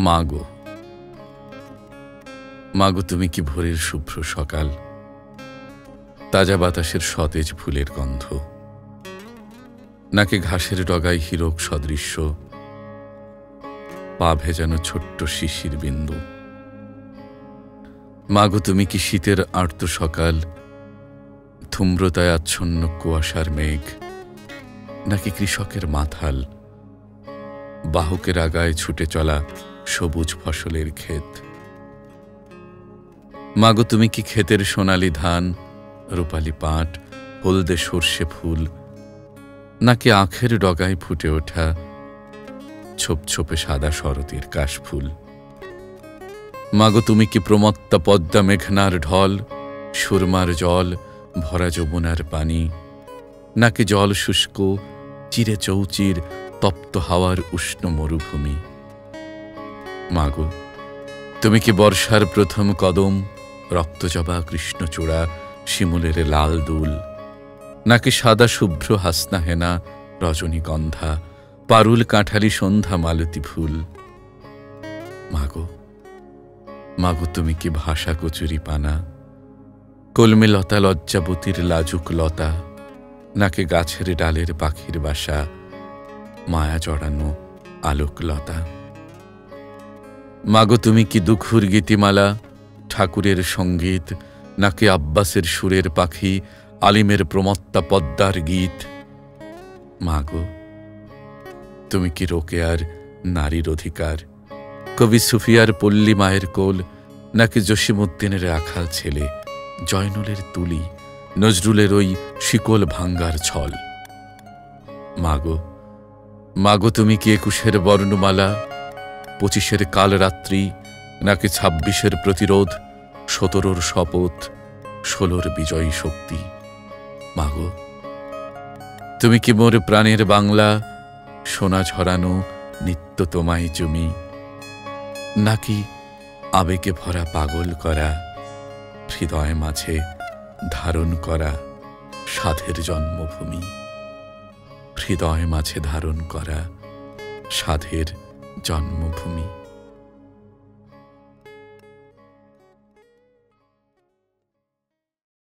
মাগো, মাগো তুমি কি ভোরের শুভ্র সকাল, তাজা বাতাসের সতেজ ফুলের গন্ধ, নাকি ঘাসের ডগায় হীরক সদৃশ্য পা ভেজানো ছোট্ট শিশির বিন্দু। মাগো তুমি কি শীতের আর্ত সকাল, ধূম্রতায় আচ্ছন্ন কুয়াশার মেঘ, নাকি কৃষকের মাথাল, বাহকের আগায় ছুটে চলা সবুজ ফসলের ক্ষেত। মাগো তুমি কি ক্ষেতের সোনালি ধান, রূপালি পাট, হলদে সর্ষে ফুল, নাকি আখের ডগায় ফুটে ওঠা ছোপ ছোপে সাদা শরতের কাশফুল। মাগো তুমি কি প্রমত্তা পদ্মা মেঘনার ঢল, সুরমার জল ভরা যমুনার পানি, নাকি জল শুষ্ক চিরে চৌচির তপ্ত হাওয়ার উষ্ণ মরুভূমি। মাগো তুমি কি বর্ষার প্রথম কদম, রক্তজবা কৃষ্ণচূড়া শিমুলের লাল দুল, নাকি সাদা শুভ্র হাসনা হেনা রজনীগন্ধা পারুল কাঁঠালি সন্ধ্যা মালতী ফুল। মাগো, মাগো তুমি কি ভাষা কচুরি পানা, কলমে লতা লজ্জাবতীর লাজুক লতা, নাকি গাছের ডালের পাখির বাসা মায়া জড়ানো আলোকলতা। মাগো তুমি কি দুখুর গীতিমালা, ঠাকুরের সঙ্গীত, নাকি আব্বাসের সুরের পাখি আলিমের প্রমত্তা পদ্মার গীত। মাগো তুমি কি রোকেয়ার নারীর অধিকার, কবি সুফিয়ার পল্লী মায়ের কোল, নাকি জসিমউদ্দিনের রাখাল ছেলে জয়নুলের তুলি, নজরুলের ওই শিকল ভাঙ্গার ছল। মাগো, মাগো তুমি কি ২১-এর বর্ণমালা, ২৫-এর কালরাত্রি, নাকি ২৬-এর প্রতিরোধ, ১৭-র শপথ, ১৬-র বিজয়ী শক্তি। মাগো তুমি কি মোর প্রাণের বাংলা, সোনা ঝরানো নিত্য তোমায় জমি, নাকি আবেগে ভরা পাগল করা হৃদয় মাঝে ধারণ করা সাধের জন্মভূমি। হৃদয় মাঝে ধারণ করা সাধের জন্মভূমি।